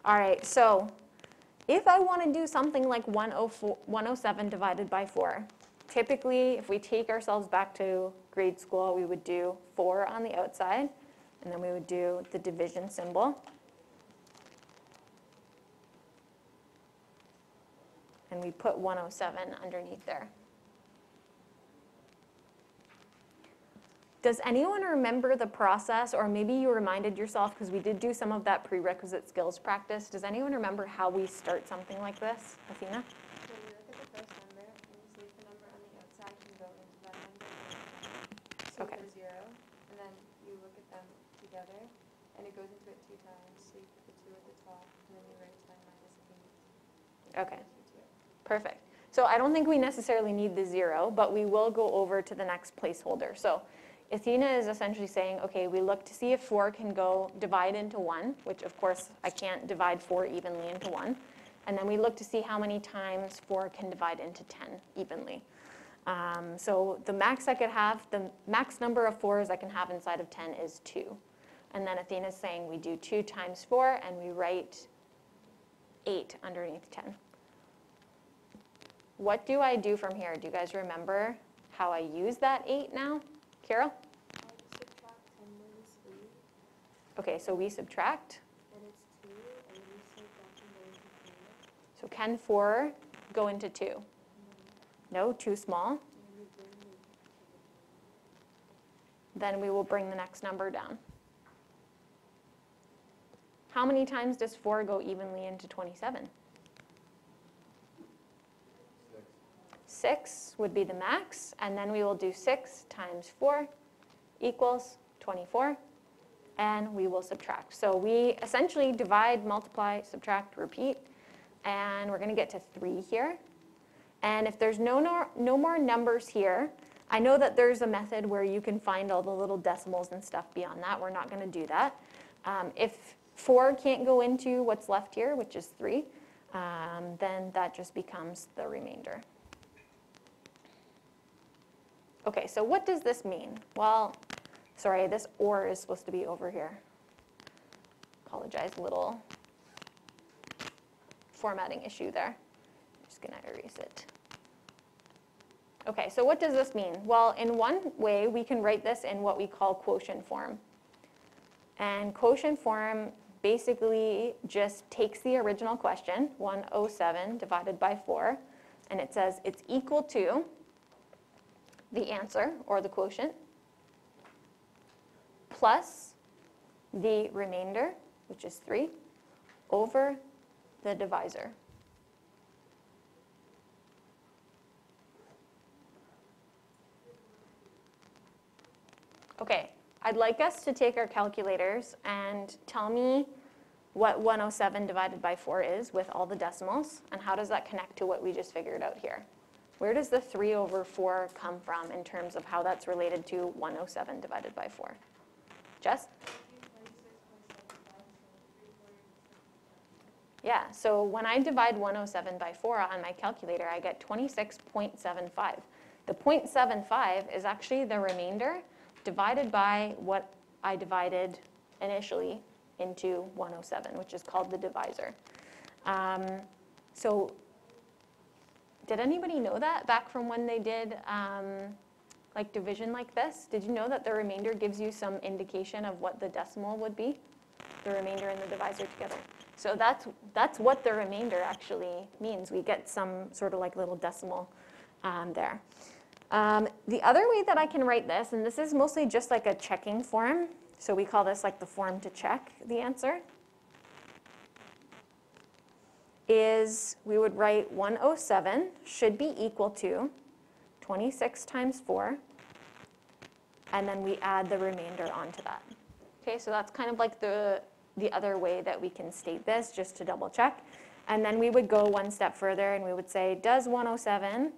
All right, so if I want to do something like 107 divided by 4, typically if we take ourselves back to grade school, we would do 4 on the outside, and then we would do the division symbol. And we put 107 underneath there. Does anyone remember the process, or maybe you reminded yourself, because we did do some of that prerequisite skills practice. Does anyone remember how we start something like this? Athena? So you look at the first number, and you see if the number on the outside can go into that number. So Okay. for 0, and then you look at them together, and it goes into it 2 times. So you put the 2 at the top, and then you write 10 minus a. Okay. Perfect. So I don't think we necessarily need the 0, but we will go over to the next placeholder. So Athena is essentially saying, okay, we look to see if 4 can go divide into 1, which of course I can't divide 4 evenly into 1. And then we look to see how many times 4 can divide into 10 evenly. So the max I could have, the max number of 4s I can have inside of 10 is 2. And then Athena is saying we do 2 times 4, and we write 8 underneath 10. What do I do from here? Do you guys remember how I use that 8 now? Carol? Subtract 10 minus 3. Okay, so we subtract. And it's 2, and then you say that can go into 4. So can 4 go into 2? No, too small. And then you bring the Then we will bring the next number down. How many times does 4 go evenly into 27? 6 would be the max, and then we will do 6 times 4 equals 24, and we will subtract. So we essentially divide, multiply, subtract, repeat, and we're going to get to 3 here. And if there's no more numbers here, I know that there's a method where you can find all the little decimals and stuff beyond that. We're not going to do that. If 4 can't go into what's left here, which is 3, then that just becomes the remainder. Okay, so what does this mean? Well, sorry, this or is supposed to be over here. Apologize, little formatting issue there. I'm just going to erase it. Okay, so what does this mean? Well, in one way, we can write this in what we call quotient form. And quotient form basically just takes the original question, 107 divided by 4, and it says it's equal to the answer, or the quotient, plus the remainder, which is 3, over the divisor. Okay, I'd like us to take our calculators and tell me what 107 divided by 4 is with all the decimals, and how does that connect to what we just figured out here. Where does the 3 over 4 come from in terms of how that's related to 107 divided by 4? Jess? Yeah, so when I divide 107 by 4 on my calculator, I get 26.75. The 0.75 is actually the remainder divided by what I divided initially into 107, which is called the divisor. So did anybody know that back from when they did like division like this? Did you know that the remainder gives you some indication of what the decimal would be? The remainder and the divisor together. So that's what the remainder actually means. We get some sort of like little decimal there. The other way that I can write this, and this is mostly just like a checking form, so we call this like the form to check the answer, is we would write 107 should be equal to 26 times 4, and then we add the remainder onto that. Okay, so that's kind of like the other way that we can state this, just to double check. And then we would go one step further and we would say, does 107,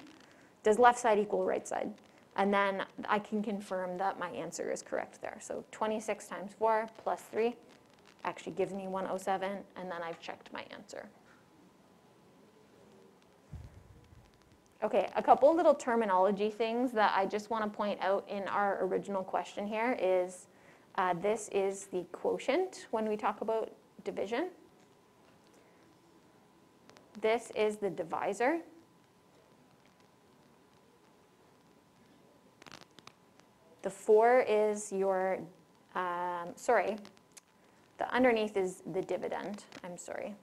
does left side equal right side? And then I can confirm that my answer is correct there. So 26 times 4 plus 3 actually gives me 107, and then I've checked my answer. Okay, a couple little terminology things that I just want to point out in our original question here is this is the quotient when we talk about division. This is the divisor. The 4 is your, sorry, the underneath is the dividend, I'm sorry.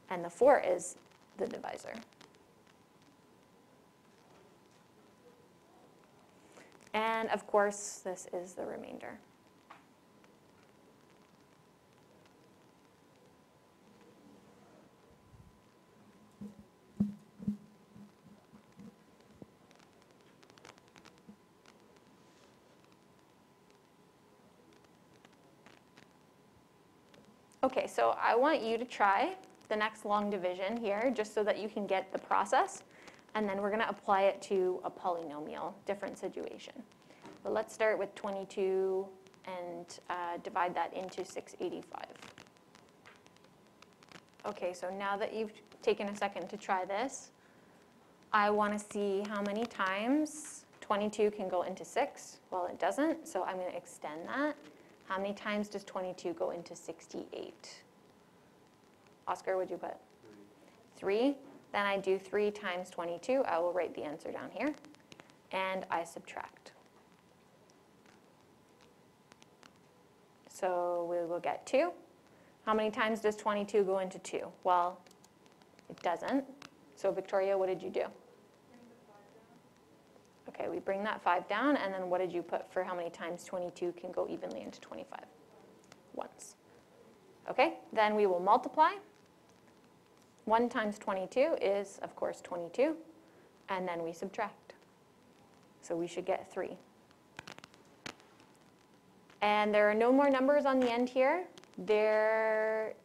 And the 4 is the divisor. And of course, this is the remainder. Okay, so I want you to try the next long division here, just so that you can get the process, and then we're going to apply it to a polynomial, different situation. But let's start with 22 and divide that into 685. Okay, so now that you've taken a second to try this, I want to see how many times 22 can go into 6. Well, it doesn't, so I'm going to extend that. How many times does 22 go into 68? Oscar, what'd you put? 3. Then I do 3 times 22. I will write the answer down here. And I subtract. So we will get 2. How many times does 22 go into 2? Well, it doesn't. So Victoria, what did you do? Okay, we bring that 5 down, and then what did you put for how many times 22 can go evenly into 25? Once. Okay, then we will multiply. 1 times 22 is, of course, 22, and then we subtract. So we should get 3. And there are no more numbers on the end here. There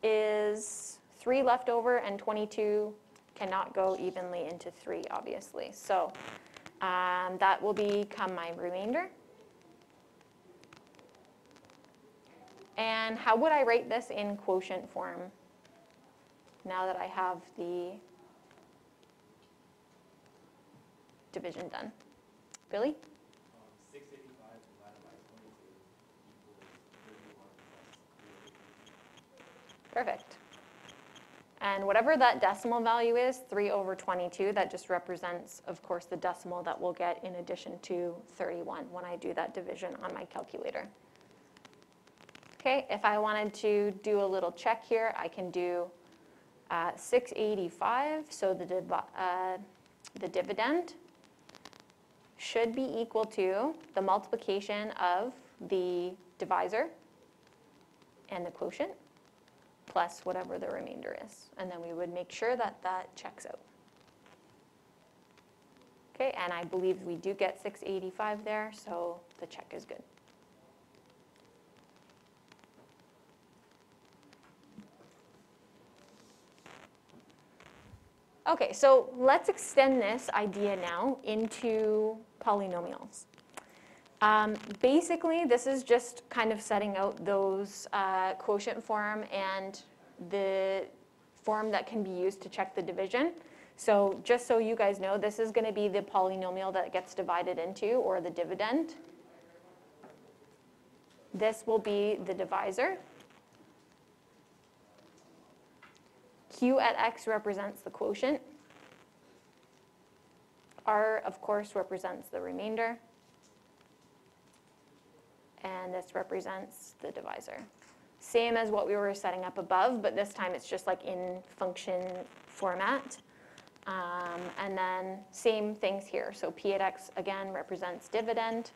is 3 left over, and 22 cannot go evenly into 3, obviously. So that will become my remainder. And how would I write this in quotient form now that I have the division done? Billy? 685 divided by 22 equals 31 plus 3. Perfect. And whatever that decimal value is, 3 over 22, that just represents, of course, the decimal that we'll get in addition to 31 when I do that division on my calculator. Okay, if I wanted to do a little check here, I can do 685, so the dividend should be equal to the multiplication of the divisor and the quotient, plus whatever the remainder is. And then we would make sure that that checks out. Okay, and I believe we do get 685 there, so the check is good. Okay, so let's extend this idea now into polynomials. Basically, this is just kind of setting out those quotient form and the form that can be used to check the division. So just so you guys know, this is going to be the polynomial that gets divided into, or the dividend. This will be the divisor. Q at x represents the quotient. R, of course, represents the remainder. And this represents the divisor. Same as what we were setting up above, but this time it's just like in function format. And then same things here. So P at x, again, represents dividend.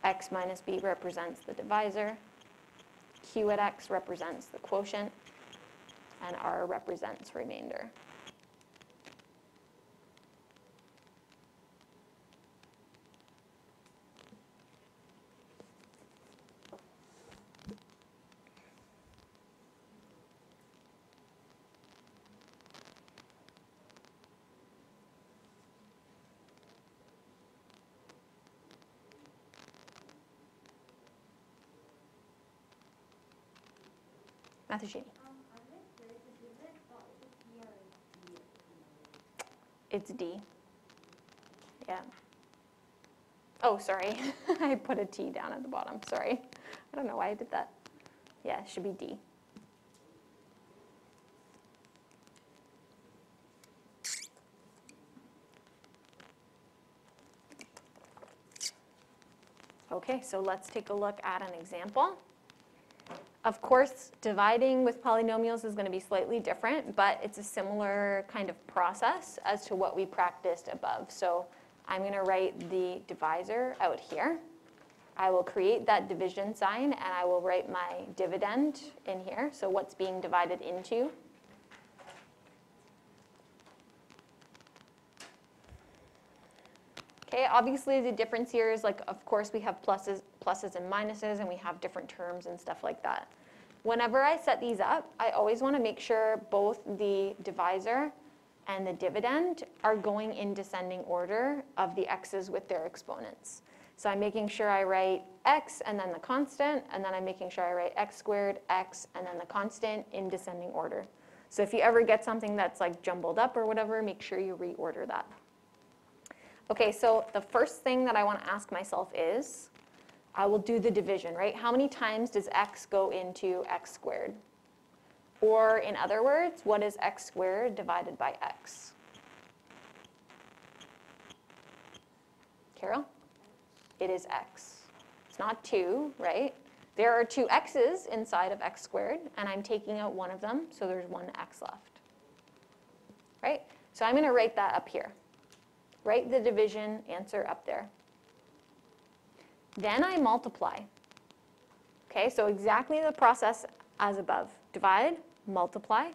X minus b represents the divisor. Q at x represents the quotient. And R represents remainder. Mathushini. It's D. Yeah. Oh, sorry. I put a T down at the bottom. Sorry. I don't know why I did that. Yeah, it should be D. Okay, so let's take a look at an example. Of course, dividing with polynomials is going to be slightly different, but it's a similar kind of process as to what we practiced above. So I'm going to write the divisor out here. I will create that division sign, and I will write my dividend in here, so what's being divided into. Okay, obviously the difference here is, like, of course we have pluses and minuses, and we have different terms and stuff like that. Whenever I set these up, I always want to make sure both the divisor and the dividend are going in descending order of the x's with their exponents. So I'm making sure I write x and then the constant, and then I'm making sure I write x squared, x, and then the constant in descending order. So if you ever get something that's like jumbled up or whatever, make sure you reorder that. Okay, so the first thing that I want to ask myself is, I will do the division, right? How many times does x go into x squared? Or in other words, what is x squared divided by x? Carol? It is x. It's not 2, right? There are 2 x's inside of x squared, and I'm taking out one of them, so there's 1 x left. Right? So I'm going to write that up here. Write the division answer up there. Then I multiply. Okay, so exactly the process as above. Divide, multiply.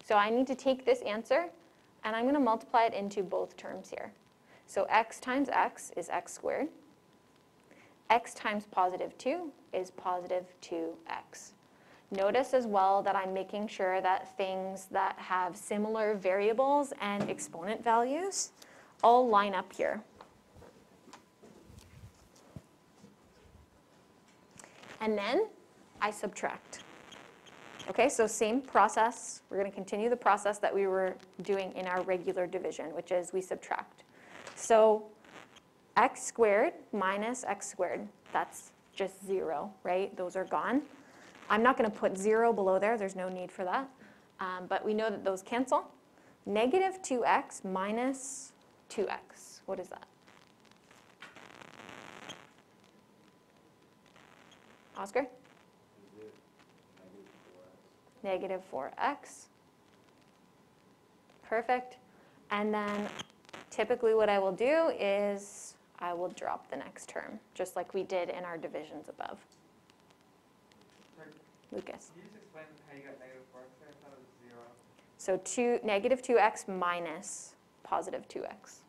So I need to take this answer, and I'm going to multiply it into both terms here. So x times x is x squared. X times positive 2 is positive 2x. Notice as well that I'm making sure that things that have similar variables and exponent values all line up here. And then I subtract. Okay, so same process. We're going to continue the process that we were doing in our regular division, which is we subtract. So x squared minus x squared, that's just 0, right? Those are gone. I'm not going to put 0 below there. There's no need for that. But we know that those cancel. Negative 2x minus 2x. What is that? Oscar? Negative 4x. Perfect. And then typically what I will do is I will drop the next term, just like we did in our divisions above. Lucas? Can you just explain how you got negative 4x there? I thought it was 0. So negative 2x minus positive 2x.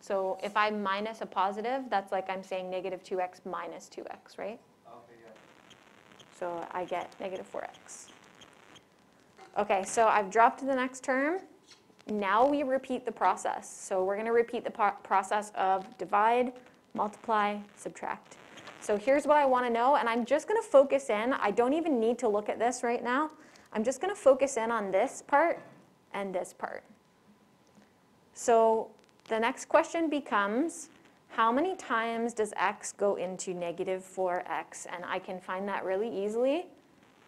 So if I minus a positive, that's like I'm saying negative 2x minus 2x, right? Okay, yeah. So I get negative 4x. Okay, so I've dropped to the next term. Now we repeat the process. So we're going to repeat the process of divide, multiply, subtract. So here's what I want to know, and I'm just going to focus in. I don't even need to look at this right now. I'm just going to focus in on this part and this part. So the next question becomes, how many times does x go into negative 4x? And I can find that really easily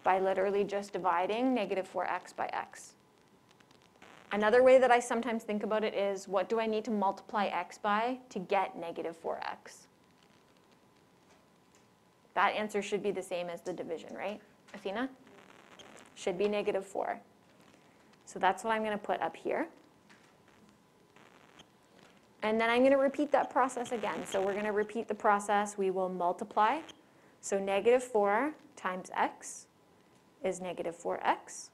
by literally just dividing negative 4x by x. Another way that I sometimes think about it is, what do I need to multiply x by to get negative 4x? That answer should be the same as the division, right? Athena? Should be negative 4. So that's what I'm going to put up here. And then I'm going to repeat that process again. So we're going to repeat the process. We will multiply. So negative 4 times x is negative 4x.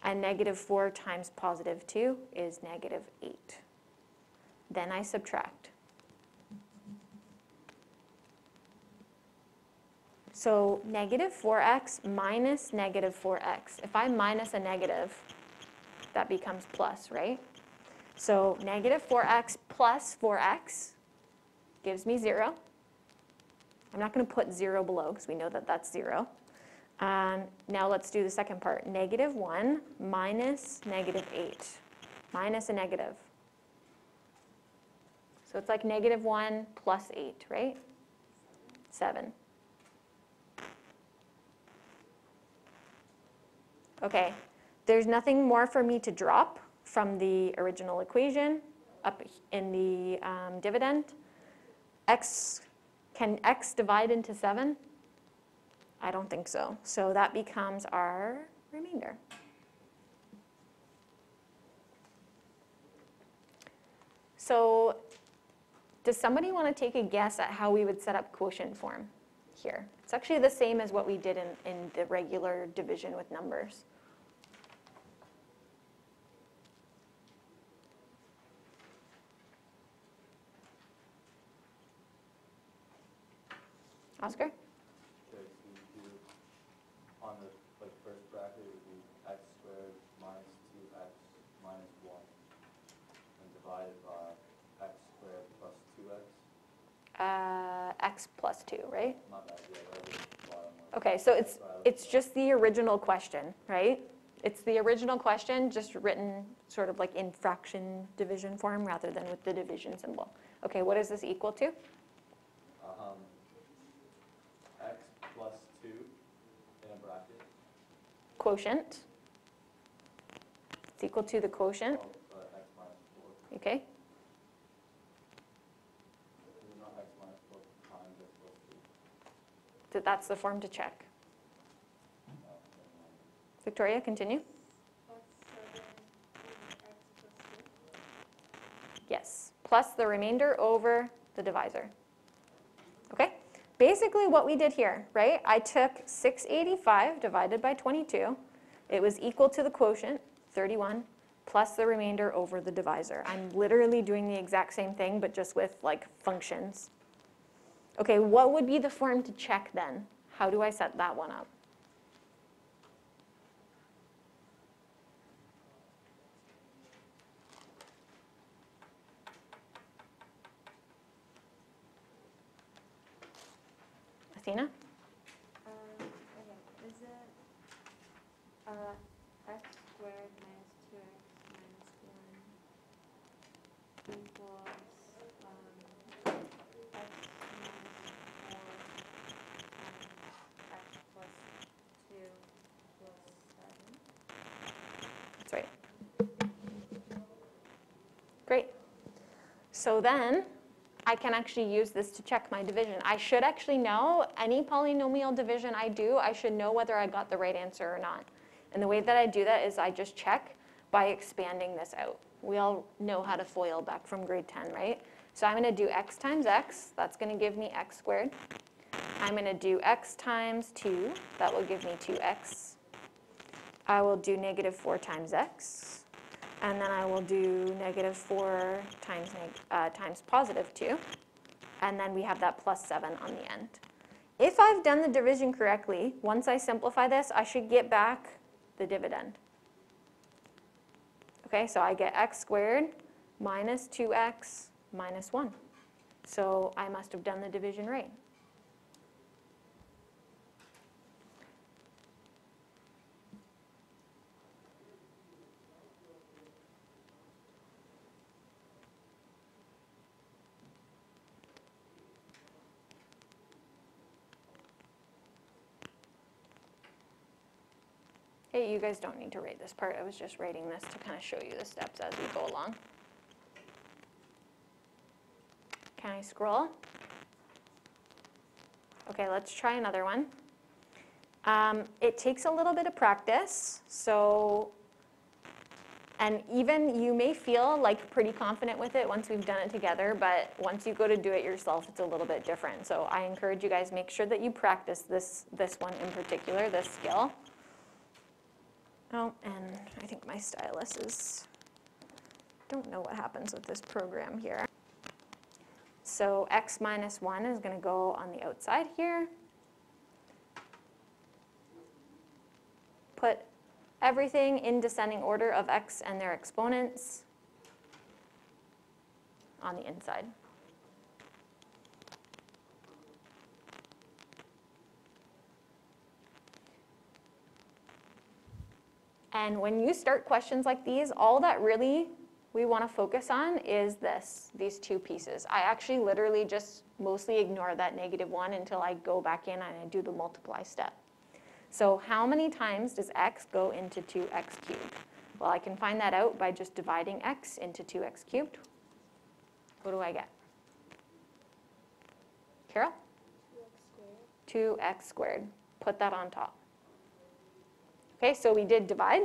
And negative 4 times positive 2 is negative 8. Then I subtract. So negative 4x minus negative 4x. If I minus a negative, that becomes plus, right? So negative 4x plus 4x gives me 0. I'm not going to put 0 below because we know that that's 0. Now let's do the second part. Negative 1 minus negative 8. Minus a negative. So it's like negative 1 plus 8, right? 7. Okay, there's nothing more for me to drop from the original equation up in the dividend. Can x divide into 7? I don't think so. So that becomes our remainder. So does somebody want to take a guess at how we would set up quotient form here? It's actually the same as what we did in the regular division with numbers. Oscar? Okay, so you do, on the first bracket, it would be x squared minus 2x minus 1, and divided by x squared plus 2x. X plus 2, right? Not that, yeah, that was the bottom one. Okay, so it's just the original question, right? It's the original question, just written sort of like in fraction division form rather than with the division symbol. Okay, what is this equal to? X plus 2 in a bracket. Quotient. It's equal to the quotient. X minus 4. Okay. Is it not x minus 4 times x plus 2? That's the form to check. No, never mind. Victoria, continue. Plus 7 over x plus 2. Yes, plus the remainder over the divisor. Okay? Basically what we did here, right? I took 685 divided by 22. It was equal to the quotient, 31, plus the remainder over the divisor. I'm literally doing the exact same thing, but just with like functions. Okay, what would be the form to check then? How do I set that one up? Athena? Okay, is it x squared minus 2x minus 1 equals x minus 4 x plus 2 equals 7? That's right. Great. So then I can actually use this to check my division. I should actually know any polynomial division I do, I should know whether I got the right answer or not. And the way that I do that is I just check by expanding this out. We all know how to FOIL back from grade 10, right? So I'm going to do x times x. That's going to give me x squared. I'm going to do x times 2. That will give me 2x. I will do negative 4 times x. And then I will do negative 4 times positive 2. And then we have that plus 7 on the end. If I've done the division correctly, once I simplify this, I should get back the dividend. Okay, so I get x squared minus 2x minus 1. So I must have done the division right. Hey, you guys don't need to write this part. I was just writing this to kind of show you the steps as we go along. Can I scroll? Okay, let's try another one. It takes a little bit of practice, and even you may feel like pretty confident with it once we've done it together, but once you go to do it yourself, it's a little bit different. So I encourage you guys, make sure that you practice this one in particular, this skill. Oh, and I think my stylus is, don't know what happens with this program here. So x minus 1 is going to go on the outside here. Put everything in descending order of x and their exponents on the inside. And when you start questions like these, all that really we want to focus on is these two pieces. I actually literally just mostly ignore that negative 1 until I go back in and I do the multiply step. So how many times does x go into 2x cubed? Well, I can find that out by just dividing x into 2x cubed. What do I get? Carol? 2x squared. 2x squared. Put that on top. Okay, so we did divide.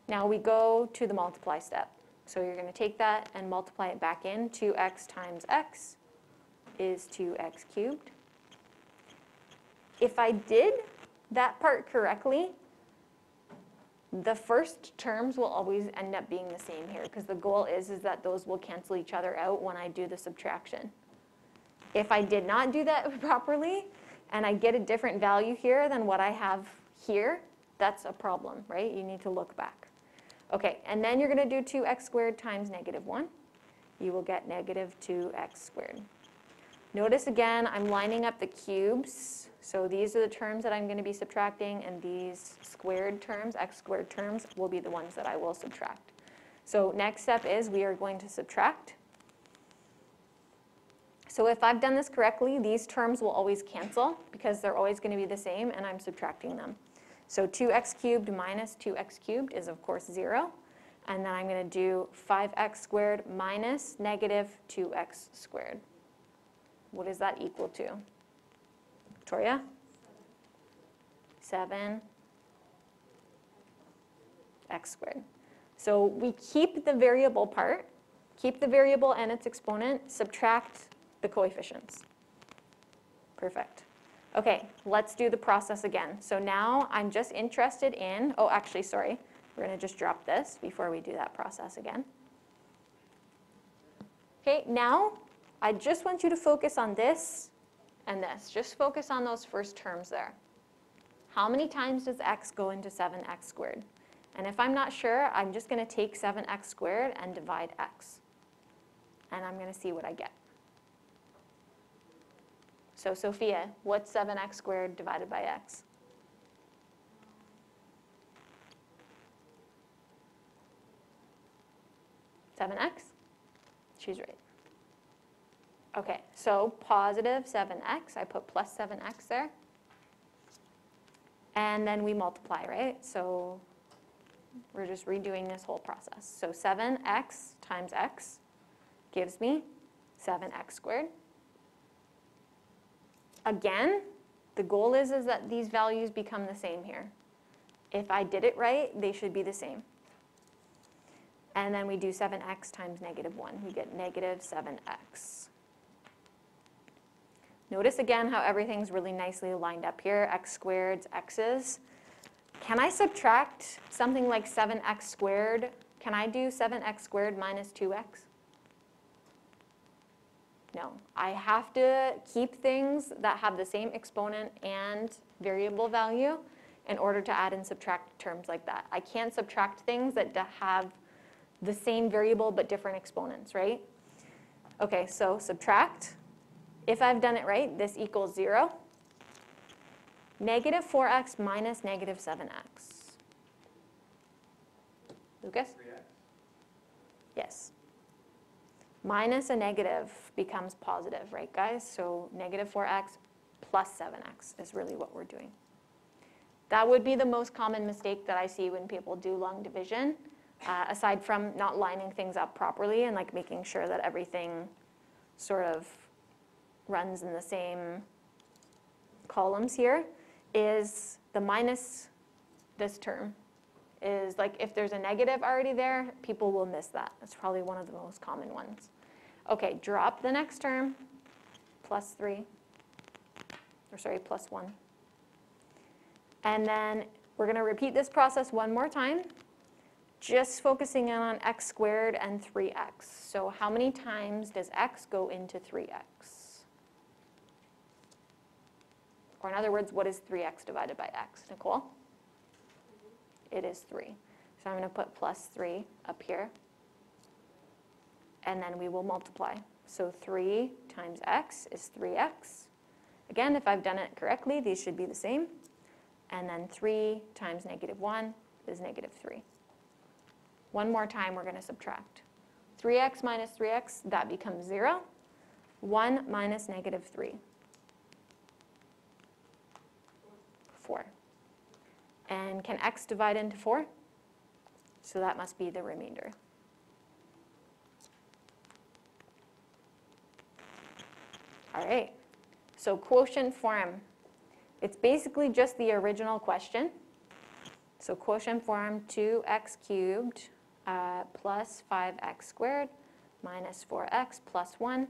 Now we go to the multiply step. So you're going to take that and multiply it back in. 2x times x is 2x cubed. If I did that part correctly, the first terms will always end up being the same here, because the goal is that those will cancel each other out when I do the subtraction. If I did not do that properly, and I get a different value here than what I have here, that's a problem, right? You need to look back. Okay, and then you're going to do 2x squared times negative 1. You will get negative 2x squared. Notice again, I'm lining up the cubes. So these are the terms that I'm going to be subtracting, and these squared terms, x squared terms, will be the ones that I will subtract. So next step is we are going to subtract. So if I've done this correctly, these terms will always cancel because they're always going to be the same, and I'm subtracting them. So 2x cubed minus 2x cubed is, of course, 0. And then I'm going to do 5x squared minus negative 2x squared. What does that equal to? Victoria? 7x squared. So we keep the variable part, keep the variable and its exponent, subtract the coefficients. Perfect. Okay, let's do the process again. So now I'm just interested in, oh, actually, sorry. We're going to just drop this before we do that process again. Okay, now I just want you to focus on this and this. Just focus on those first terms there. How many times does x go into 7x squared? And if I'm not sure, I'm just going to take 7x squared and divide x. And I'm going to see what I get. So Sophia, what's 7x squared divided by x? (7x)? She's right. Okay, so positive 7x, I put plus 7x there. And then we multiply, right? So we're just redoing this whole process. So 7x times x gives me 7x squared. Again, the goal is that these values become the same here. If I did it right, they should be the same. And then we do 7x times negative 1. We get negative 7x. Notice again how everything's really nicely lined up here. X squareds, x's. Can I subtract something like 7x squared? Can I do 7x squared minus 2x? No. I have to keep things that have the same exponent and variable value in order to add and subtract terms like that. I can't subtract things that have the same variable but different exponents, right? Okay, so subtract. If I've done it right, this equals 0. Negative 4x minus negative 7x. Lucas? 3x? Yes. Minus a negative becomes positive, right, guys? So negative 4x plus 7x is really what we're doing. That would be the most common mistake that I see when people do long division, aside from not lining things up properly and like making sure that everything sort of runs in the same columns here, is the minus this term. Is like if there's a negative already there, people will miss that. That's probably one of the most common ones. Okay, drop the next term, plus 3, or sorry, plus 1. And then we're going to repeat this process one more time, just focusing in on x squared and 3x. So how many times does x go into 3x? Or in other words, what is 3x divided by x? Nicole? It is 3. So I'm going to put plus 3 up here. And then we will multiply. So 3 times x is 3x. Again, if I've done it correctly, these should be the same. And then 3 times negative 1 is negative 3. One more time, we're going to subtract. 3x minus 3x, that becomes 0. 1 minus negative 3. 4. And can x divide into 4? So that must be the remainder. All right, so quotient form. It's basically just the original question. So quotient form, 2x cubed plus 5x squared minus 4x plus 1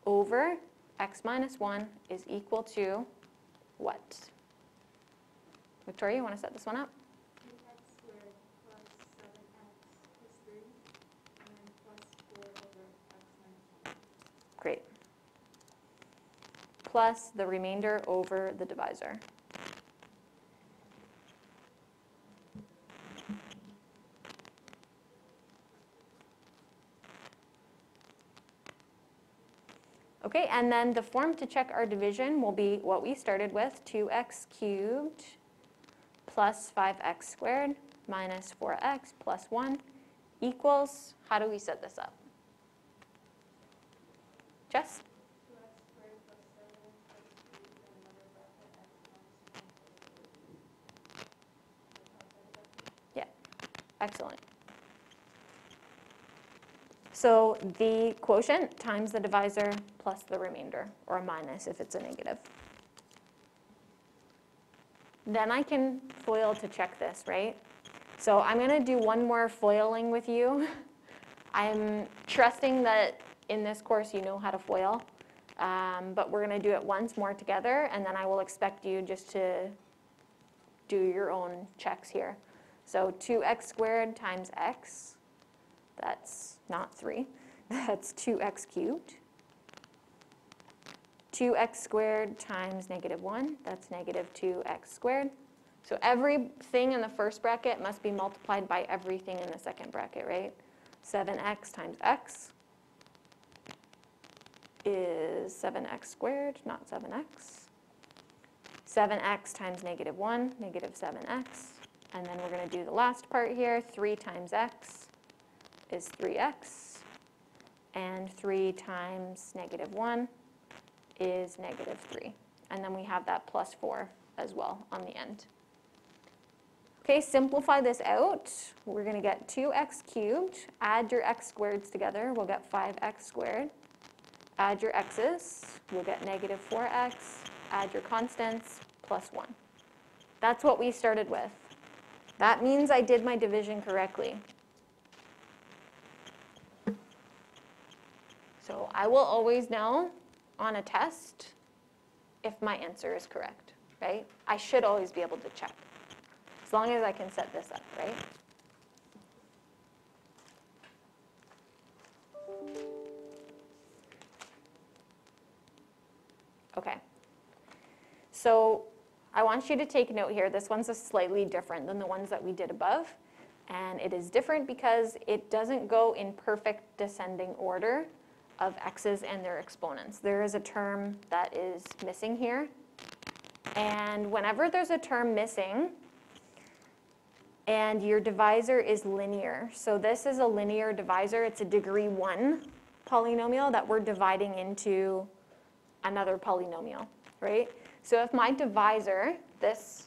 over x minus 1 is equal to what? Victoria, you want to set this one up? 2x squared plus 7x is 3, and then plus 4 over x minus 1. Great. Plus the remainder over the divisor. Okay, and then the form to check our division will be what we started with, 2x cubed plus 5x squared minus 4x plus 1 equals, how do we set this up? Jess? 2x squared plus 7 plus 3, then another bracket x minus 1 plus 3. Yeah, excellent. So the quotient times the divisor plus the remainder, or a minus if it's a negative. Then I can FOIL to check this, right? So I'm going to do one more foiling with you. I'm trusting that in this course you know how to FOIL, but we're going to do it once more together, and then I will expect you just to do your own checks here. So 2x squared times x, that's not 3, that's 2x cubed. 2x squared times negative 1, that's negative 2x squared. So everything in the first bracket must be multiplied by everything in the second bracket, right? 7x times x is 7x squared, not 7x. 7x times negative 1, negative 7x. And then we're going to do the last part here. 3 times x is 3x. And 3 times negative 1 is negative 3. And then we have that plus 4 as well on the end. Okay, simplify this out. We're going to get 2x cubed. Add your x squareds together. We'll get 5x squared. Add your x's. We'll get negative 4x. Add your constants, plus 1. That's what we started with. That means I did my division correctly. So I will always know on a test if my answer is correct, right? I should always be able to check, as long as I can set this up, right? Okay. So I want you to take note here. This one's slightly different than the ones that we did above. And it is different because it doesn't go in perfect descending order of x's and their exponents. There is a term that is missing here. And whenever there's a term missing and your divisor is linear, so this is a linear divisor, it's a degree 1 polynomial that we're dividing into another polynomial, right? So if my divisor, this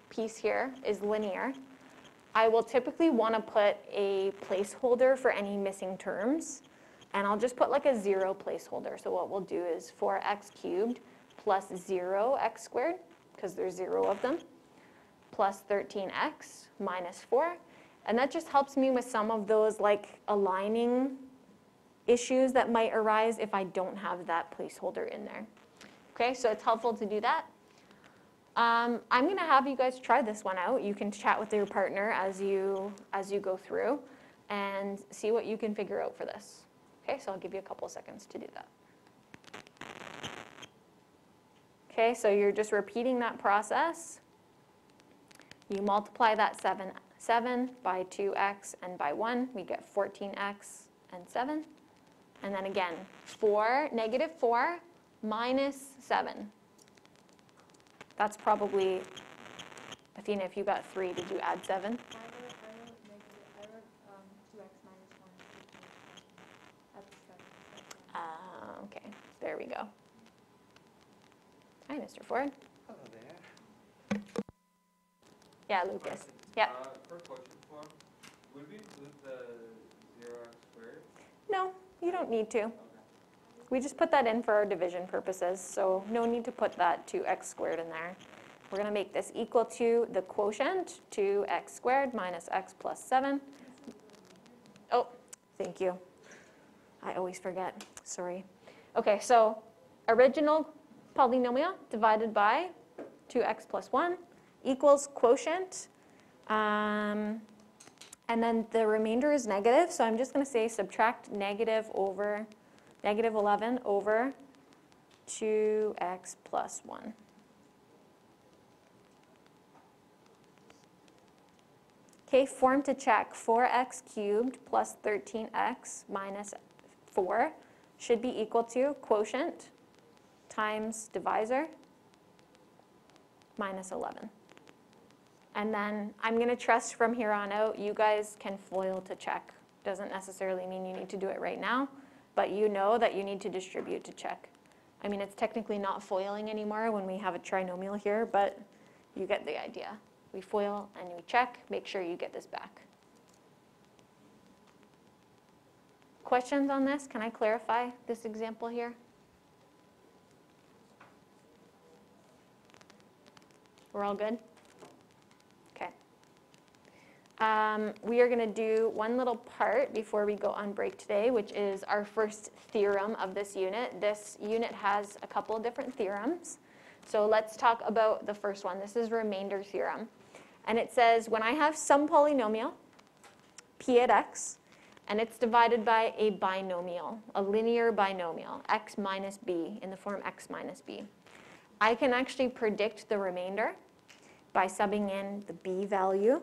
piece here, is linear, I will typically want to put a placeholder for any missing terms. And I'll just put like a 0 placeholder. So what we'll do is 4x cubed plus 0x squared, because there's 0 of them, plus 13x minus 4. And that just helps me with some of those like aligning issues that might arise if I don't have that placeholder in there. Okay, so it's helpful to do that. I'm going to have you guys try this one out. You can chat with your partner as you go through and see what you can figure out for this. Okay, so I'll give you a couple seconds to do that. Okay, so you're just repeating that process. You multiply that 7 by 2x and by 1. We get 14x and 7. And then again, negative 4 minus 7. That's probably, Athena, if you got 3, did you add 7? I wrote 2x minus 1. That's 7. Okay, there we go. Hi, Mr. Ford. Hello there. Yeah, Lucas. Yeah. For quotient form, would we include the 0x squared? No, you don't need to. Okay. We just put that in for our division purposes, so no need to put that 2x squared in there. We're going to make this equal to the quotient, 2x squared minus x plus 7. Oh, thank you. I always forget. Sorry. Okay, so original polynomial divided by 2x plus 1 equals quotient. And then the remainder is negative, so I'm just going to say subtract negative 11 over 2x plus 1. Okay, form to check. 4x cubed plus 13x minus 4 should be equal to quotient times divisor minus 11. And then I'm going to trust from here on out you guys can FOIL to check. Doesn't necessarily mean you need to do it right now, but you know that you need to distribute to check. I mean, it's technically not FOILing anymore when we have a trinomial here, but you get the idea. We FOIL and we check, make sure you get this back. Questions on this? Can I clarify this example here? We're all good? Okay. We are going to do one little part before we go on break today, which is our first theorem of this unit. This unit has a couple of different theorems. So let's talk about the first one. This is remainder theorem. And it says when I have some polynomial, p at x, and it's divided by a binomial, a linear binomial, x minus b, in the form x minus b, I can actually predict the remainder by subbing in the b value.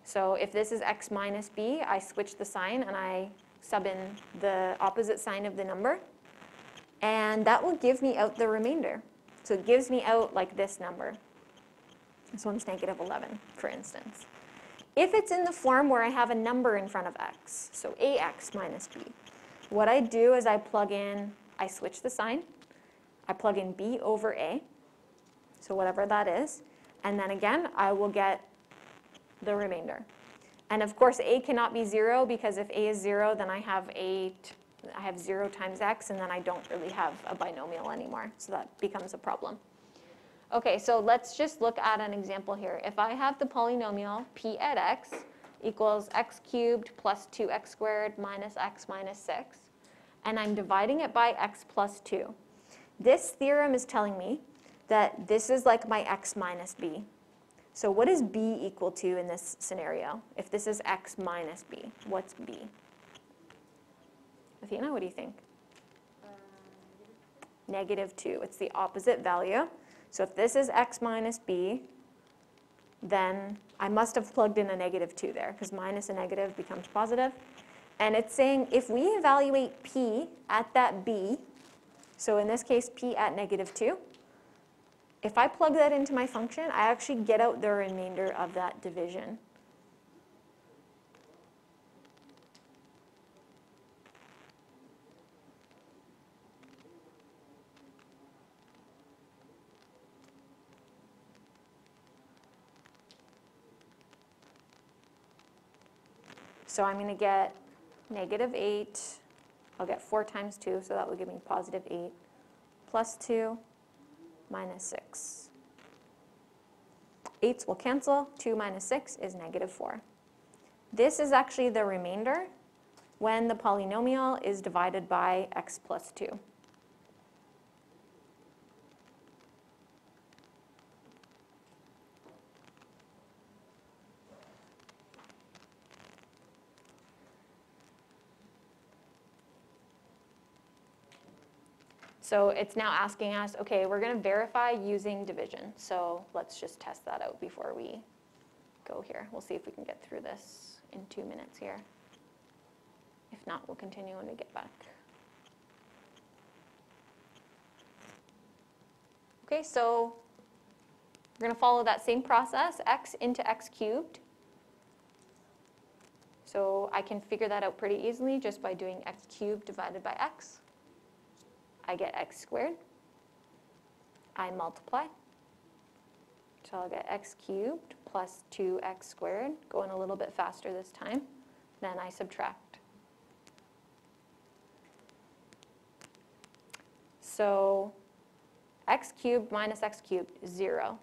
So if this is x minus b, I switch the sign and I sub in the opposite sign of the number. And that will give me out the remainder. So it gives me out like this number. This one's negative 11, for instance. If it's in the form where I have a number in front of x, so ax minus b, what I do is I switch the sign. I plug in b over a, so whatever that is. And then again, I will get the remainder. And of course, a cannot be 0, because if a is 0, then I have 0 times x, and then I don't really have a binomial anymore. So that becomes a problem. Okay, so let's just look at an example here. If I have the polynomial p at x equals x cubed plus 2x squared minus x minus 6, and I'm dividing it by x plus 2, this theorem is telling me that this is like my x minus b. So what is b equal to in this scenario? If this is x minus b, what's b? Athena, what do you think? Negative 2. It's the opposite value. So if this is x minus b, then I must have plugged in a negative 2 there, because minus a negative becomes positive. And it's saying if we evaluate p at that b, so in this case p at negative 2, if I plug that into my function, I actually get out the remainder of that division. So I'm going to get negative 8. I'll get 4 times 2, so that will give me positive 8, plus 2, minus 6. 8s will cancel. 2 minus 6 is negative 4. This is actually the remainder when the polynomial is divided by x plus 2. So it's now asking us, okay, we're going to verify using division. So let's just test that out before we go here. We'll see if we can get through this in 2 minutes here. If not, we'll continue when we get back. Okay, so we're going to follow that same process, x into x cubed. So I can figure that out pretty easily just by doing x cubed divided by x. I get x squared. I multiply. So I'll get x cubed plus 2x squared, going a little bit faster this time. Then I subtract. So x cubed minus x cubed is 0.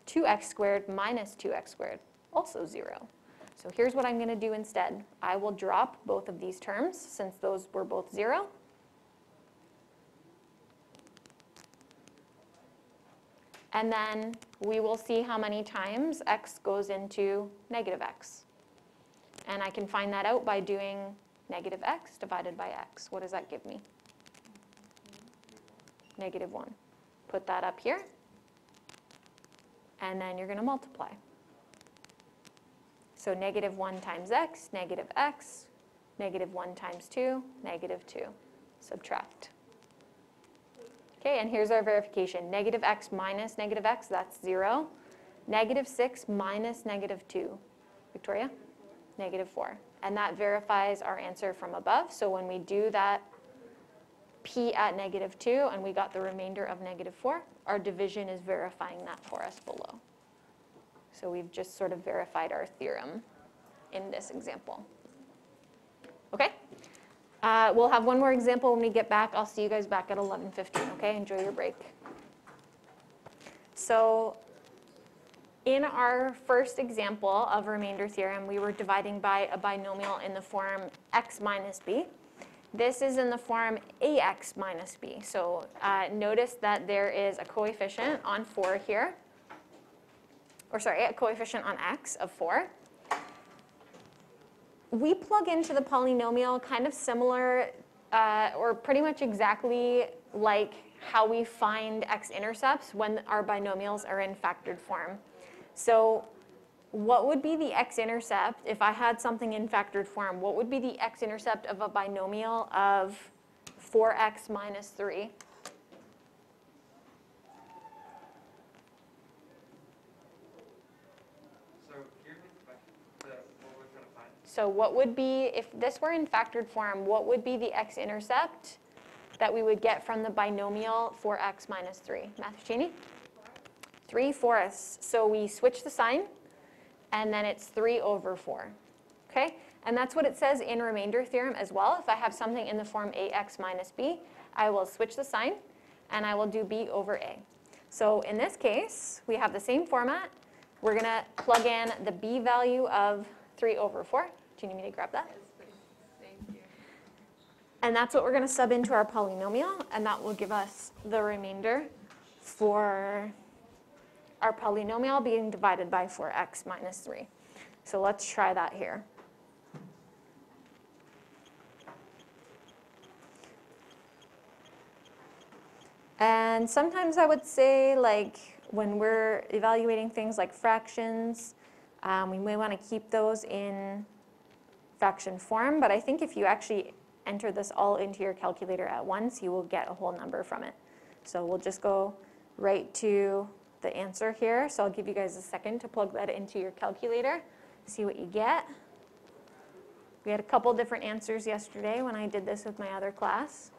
2x squared minus 2x squared, also 0. So here's what I'm going to do instead. I will drop both of these terms since those were both 0. And then we will see how many times x goes into negative x. And I can find that out by doing negative x divided by x. What does that give me? Negative 1. Put that up here. And then you're going to multiply. So negative 1 times x, negative 1 times 2, negative 2. Subtract. Okay, and here's our verification. Negative x minus negative x, that's 0. Negative 6 minus negative 2. Victoria? Negative 4. And that verifies our answer from above. So when we do that p at negative 2 and we got the remainder of negative 4, our division is verifying that for us below. So we've just sort of verified our theorem in this example. Okay? We'll have one more example when we get back. I'll see you guys back at 11:15, okay? Enjoy your break. So in our first example of remainder theorem, we were dividing by a binomial in the form x minus b. This is in the form ax minus b. So notice that there is a coefficient on 4 here. Or sorry, a coefficient on x of 4. We plug into the polynomial kind of similar or pretty much exactly like how we find x-intercepts when our binomials are in factored form. So what would be the x-intercept if I had something in factored form? What would be the x-intercept of a binomial of 4x minus 3? So what would be, if this were in factored form, what would be the x-intercept that we would get from the binomial 4x minus 3? Mathuccini? 3/4. So we switch the sign, and then it's 3 over 4. Okay? And that's what it says in remainder theorem as well. If I have something in the form ax minus b, I will switch the sign, and I will do b over a. So in this case, we have the same format. We're going to plug in the b value of 3 over 4. Do you need me to grab that? Yes, please. Thank you. And that's what we're going to sub into our polynomial, and that will give us the remainder for our polynomial being divided by 4x minus 3. So let's try that here. And sometimes I would say, like, when we're evaluating things like fractions, we may want to keep those in fraction form, but I think if you actually enter this all into your calculator at once, you will get a whole number from it. So we'll just go right to the answer here. So I'll give you guys a second to plug that into your calculator, see what you get. We had a couple different answers yesterday when I did this with my other class.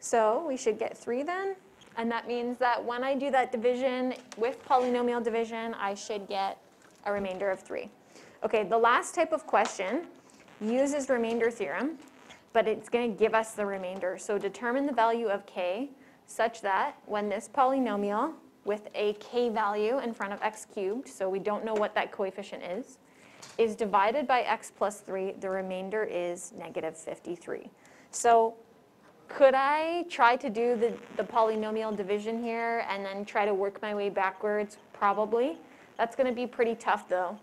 So we should get 3 then, and that means that when I do that division with polynomial division, I should get a remainder of 3. Okay, the last type of question uses remainder theorem, but it's going to give us the remainder. So determine the value of k such that when this polynomial with a k value in front of x cubed, so we don't know what that coefficient is divided by x plus 3, the remainder is negative 53. So could I try to do the polynomial division here and then try to work my way backwards? Probably. That's going to be pretty tough though.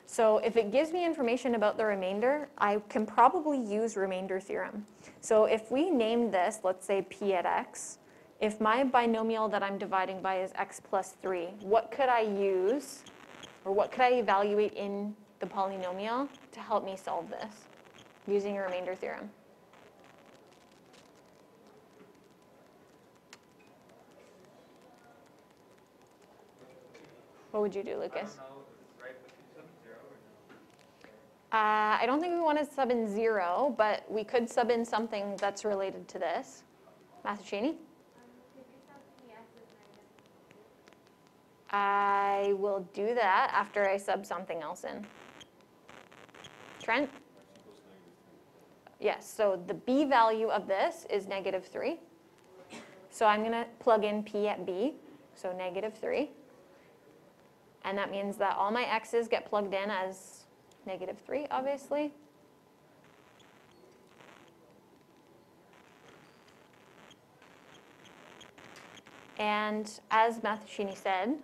So if it gives me information about the remainder, I can probably use remainder theorem. So if we name this, let's say p at x, if my binomial that I'm dividing by is x plus 3, what could I use, or what could I evaluate in the polynomial to help me solve this using a remainder theorem? What would you do, Lucas? I don't think we want to sub in 0, but we could sub in something that's related to this. Mathuccini? I will do that after I sub something else in. Trent? Yes, so the b value of this is negative 3. So I'm going to plug in p at b, so -3. And that means that all my x's get plugged in as -3, obviously. And as Matheshini said,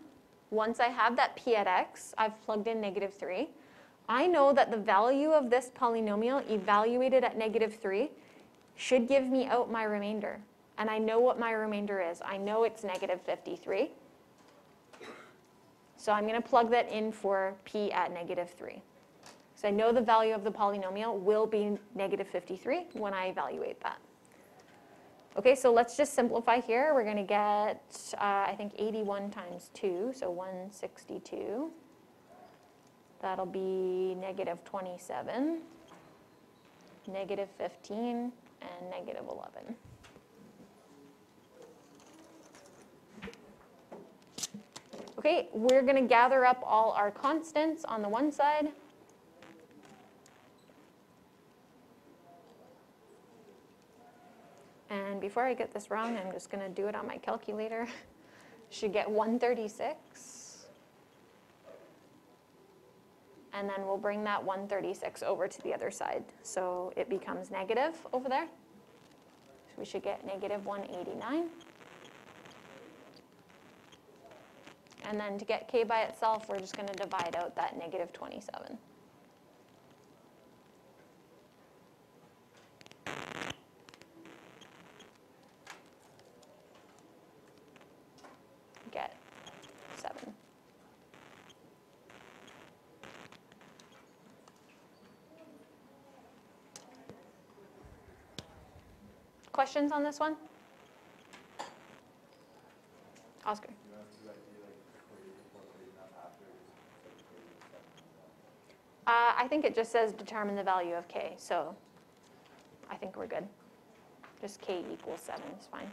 once I have that p at x, I've plugged in -3. I know that the value of this polynomial evaluated at -3 should give me out my remainder. And I know what my remainder is. I know it's -53. So I'm going to plug that in for p at -3. So I know the value of the polynomial will be -53 when I evaluate that. Okay, so let's just simplify here. We're going to get, I think, 81 times 2, so 162. That'll be -27, -15, and -11. Okay, we're going to gather up all our constants on the one side. And before I get this wrong, I'm just going to do it on my calculator. Should get 136. And then we'll bring that 136 over to the other side. So it becomes negative over there. So we should get -189. And then to get k by itself, we're just going to divide out that -27. Get 7. Questions on this one? Oscar? I think it just says determine the value of k, so I think we're good. Just k equals 7 is fine.